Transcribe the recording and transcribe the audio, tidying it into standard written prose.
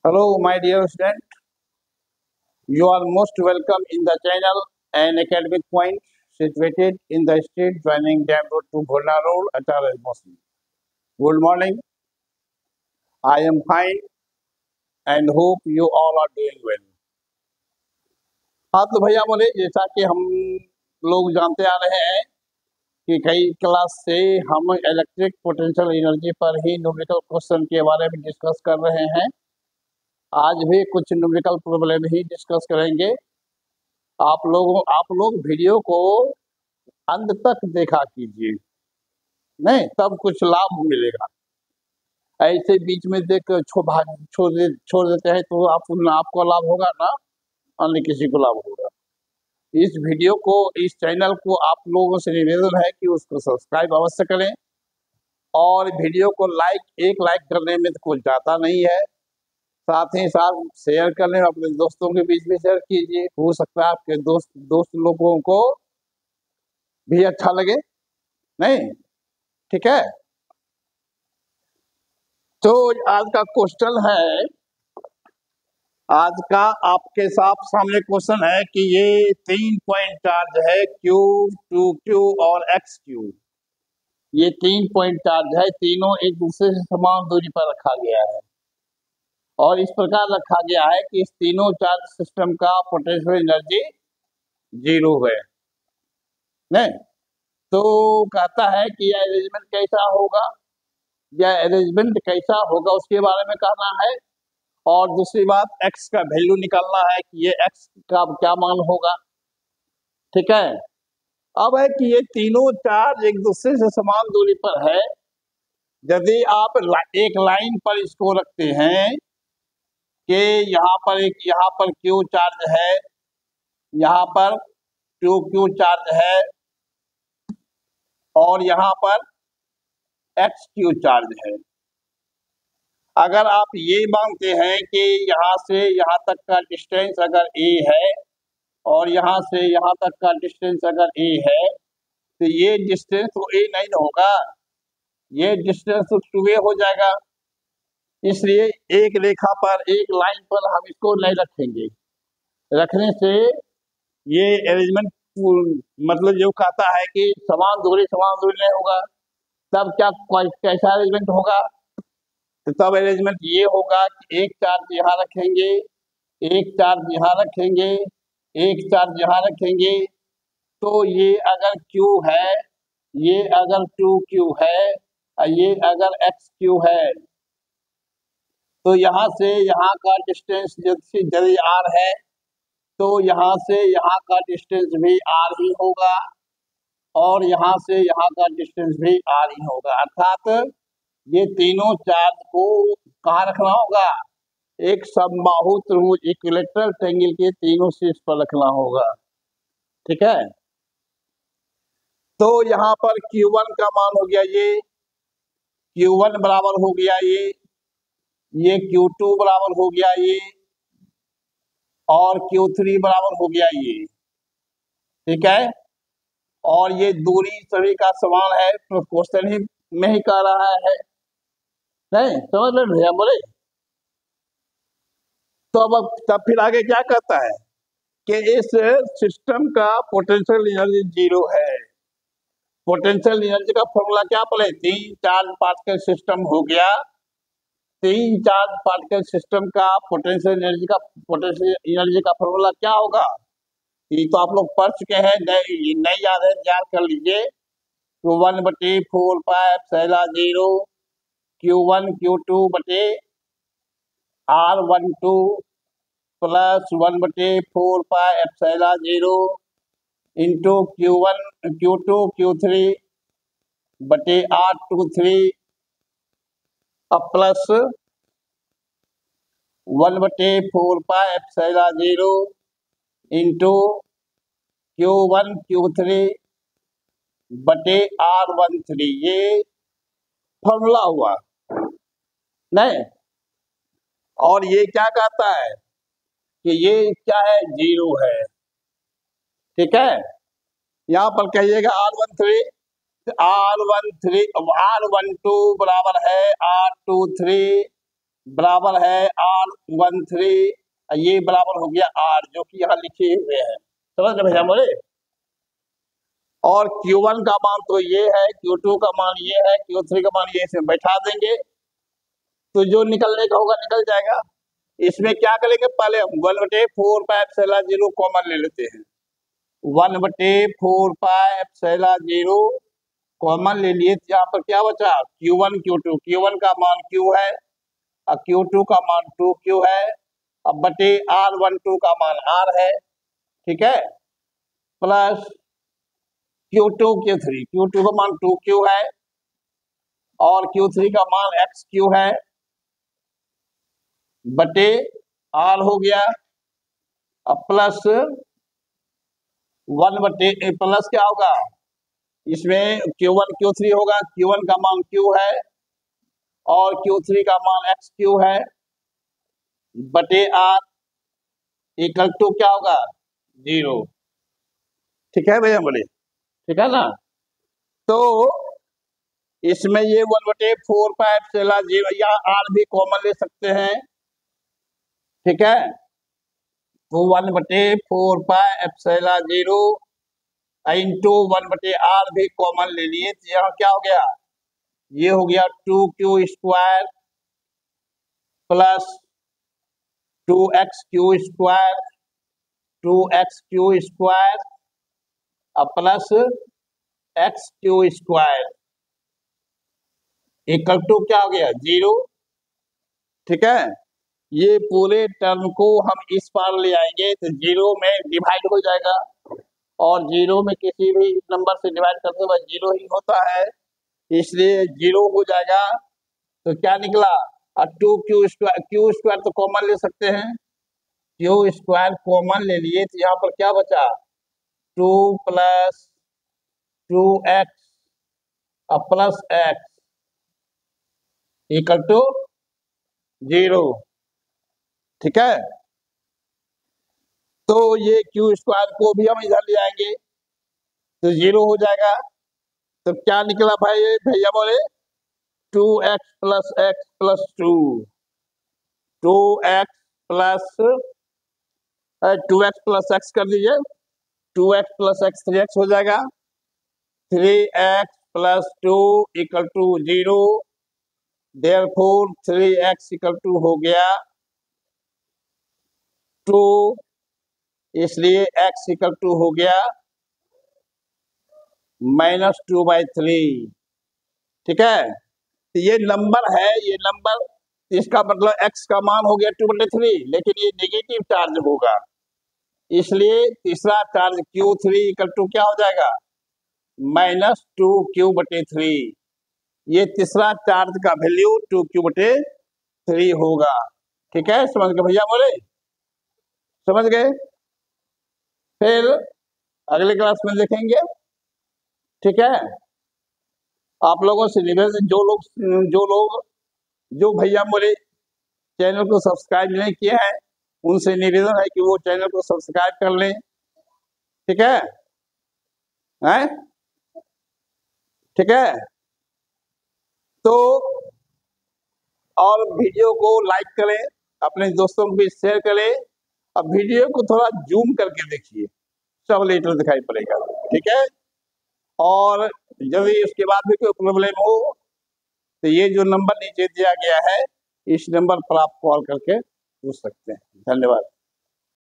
Hello, my dear student. You are most welcome in the channel and academic point situated in the street joining Dam Road to Bhola Road, Atal Muslim. Good morning. I am fine and hope you all are doing well. हाँ तो भैया बोले जैसा कि हम लोग जानते आ रहे हैं कि कई क्लास से हम इलेक्ट्रिक पोटेंशियल एनर्जी पर ही न्यूमेरिकल क्वेश्चन के बारे में डिस्कस कर रहे हैं। आज भी कुछ न्यूमेरिकल प्रॉब्लम ही डिस्कस करेंगे। आप लोग वीडियो को अंत तक देखा कीजिए, नहीं तब कुछ लाभ मिलेगा। ऐसे बीच में देख छोड़ देते हैं तो आपको लाभ होगा ना, अन्य किसी को लाभ होगा। इस वीडियो को, इस चैनल को आप लोगों से निवेदन है कि उसको सब्सक्राइब अवश्य करें और वीडियो को एक लाइक करने में तो कुछ जाता नहीं है, साथ ही साथ शेयर करने में अपने दोस्तों के बीच में शेयर कीजिए। हो सकता है आपके दोस्त लोगों को भी अच्छा लगे, नहीं? ठीक है। तो आज का क्वेश्चन है, आज का आपके सामने क्वेश्चन है कि ये 3 पॉइंट चार्ज है Q, 2Q और XQ। ये 3 पॉइंट चार्ज है, तीनों एक दूसरे से समान दूरी पर रखा गया है और इस प्रकार रखा गया है कि इस तीनों चार्ज सिस्टम का पोटेंशियल एनर्जी 0 है। नहीं तो कहता है कि यह अरेंजमेंट कैसा होगा, यह अरेंजमेंट कैसा होगा उसके बारे में कहना है। और दूसरी बात, x का वैल्यू निकालना है कि ये x का क्या मान होगा। ठीक है। अब है कि ये तीनों चार्ज एक दूसरे से समान दूरी पर है। यदि आप एक लाइन पर इसको रखते हैं कि यहाँ पर Q चार्ज है, यहाँ पर 2Q चार्ज है और यहाँ पर XQ चार्ज है। अगर आप ये मानते हैं कि यहाँ से यहाँ तक का डिस्टेंस अगर a है और यहाँ से यहाँ तक का डिस्टेंस अगर a है तो ये डिस्टेंस तो a नहीं होगा, ये डिस्टेंस तो 2a हो जाएगा। इसलिए एक रेखा पर, एक लाइन पर हम इसको नहीं रखेंगे। रखने से ये अरेंजमेंट मतलब जो कहता है कि समान दूरी नहीं होगा। तब कैसा अरेंजमेंट होगा? तो तब अरेंजमेंट ये होगा कि एक चार्ज यहाँ रखेंगे, एक चार्ज यहाँ रखेंगे, एक चार्ज यहाँ रखेंगे। तो ये अगर Q है, ये अगर 2Q है और ये अगर XQ है तो यहाँ से यहाँ का डिस्टेंस यदि R है तो यहाँ से यहाँ का डिस्टेंस भी R ही होगा और यहाँ से यहाँ का डिस्टेंस भी R ही होगा। अर्थात ये तीनों चार्ज को कहाँ रखना होगा? एक समबाहु त्रिभुज इक्विलेटरल ट्रायंगल के तीनों शीर्ष पर रखना होगा। ठीक है। तो यहाँ पर Q1 का मान हो गया ये Q1 बराबर हो गया ये Q2 बराबर हो गया ये और Q3 बराबर हो गया ये। ठीक है। और ये दूरी सभी का समान है, तो क्वेश्चन ही में ही कह रहा है, नहीं समझ में भैया बोले। तो अब तब फिर आगे क्या कहता है कि इस सिस्टम का पोटेंशियल एनर्जी 0 है। पोटेंशियल एनर्जी का फॉर्मूला क्या बोले? 3 चार्ज पार्टिकल सिस्टम हो गया। 3 चार्ज पार्टिकल सिस्टम का पोटेंशियल एनर्जी का फॉर्मूला क्या होगा? ये तो आप लोग पढ़ चुके हैं, नहीं याद है याद कर लीजिए। तो 1/4πε0 Q1 Q2 बटे R12 plus 1/4πε0 into Q1 Q2 Q3 बटे R23 plus 1/4πε0 into Q1 Q3 बटे R13। ये फॉर्मूला हुआ, नहीं? और ये क्या कहता है कि ये क्या है? 0 है। ठीक है। यहाँ पर कहिएगा R13 R12 बराबर है R23 बराबर है R13, ये बराबर हो गया R, जो कि यहाँ लिखे हुए हैं। समझ रहे भैया बोले। और Q1 का मान तो ये है, Q2 का मान ये है, Q3 का मान ये, इसमें बैठा देंगे तो जो निकलने का होगा निकल जाएगा। इसमें क्या करेंगे, पहले हम 1/4πε0 कॉमन ले लेते हैं। 1/4πε0 कॉमन ले लिए, यहाँ पर क्या बचा, Q1 Q2। Q1 का मान Q है और Q2 का मान 2Q है, अब बटे R12 का मान R है, ठीक है, प्लस Q2 Q3, Q2 का मान 2Q है और Q3 का मान XQ है, बटे R हो गया, अब प्लस 1 प्लस क्या होगा, इसमें Q1 Q3 होगा, Q1 का मान Q है और Q3 का मान XQ है, बटे R इक्वल टू क्या होगा, 0। ठीक है भैया बोले, ठीक है ना। तो इसमें ये 1/4πε0, या R भी कॉमन ले सकते हैं, ठीक है। तो 1/4πε0 इंटू 1/R भी कॉमन ले लिए, तो यहाँ क्या हो गया, ये हो गया 2Q² plus 2XQ² 2XQ² plus XQ² equal to क्या हो गया, 0। ठीक है, ये पूरे टर्म को हम इस पार ले आएंगे तो 0 में डिवाइड हो जाएगा, और 0 में किसी भी नंबर से डिवाइड करते हुए 0 ही होता है, इसलिए 0 हो जाएगा। तो क्या निकला, 2Q², Q² तो कॉमन ले सकते हैं, Q² कॉमन ले लिए, तो यहाँ पर क्या बचा, 2 plus 2x plus x equal to 0। ठीक है, तो ये Q² को भी हम इधर ले आएंगे तो 0 हो जाएगा। तो क्या निकला भाई, भैया बोले 2x plus x plus 2, 2x plus x कर दीजिए, 2x प्लस x 3x हो जाएगा, 3x प्लस 2 इक्वल टू 0, देयरफॉर 3x इक्वल टू हो गया 2, इसलिए x इक्वल टू हो गया -2/3। ठीक है, तो ये नंबर है, ये नंबर, इसका मतलब x का मान हो गया 2/3, लेकिन ये नेगेटिव चार्ज होगा, इसलिए तीसरा चार्ज Q3 इक्वल टू क्या हो जाएगा, -2Q/3। ये तीसरा चार्ज का वैल्यू 2Q/3 होगा। ठीक है, समझ गए भैया बोले, समझ गए। फिर अगले क्लास में देखेंगे। ठीक है, आप लोगों से निवेदन, जो भैया बोले चैनल को सब्सक्राइब नहीं किया है, उनसे निवेदन है कि वो चैनल को सब्सक्राइब कर लें। ठीक है, हैं? ठीक है, तो और वीडियो को लाइक करें, अपने दोस्तों को भी शेयर करें, अब वीडियो को थोड़ा जूम करके देखिए, सब लेटर दिखाई पड़ेगा। ठीक है, और यदि इसके बाद भी कोई प्रॉब्लम हो तो ये जो नंबर नीचे दिया गया है, इस नंबर पर आप कॉल करके पूछ सकते हैं। धन्यवाद।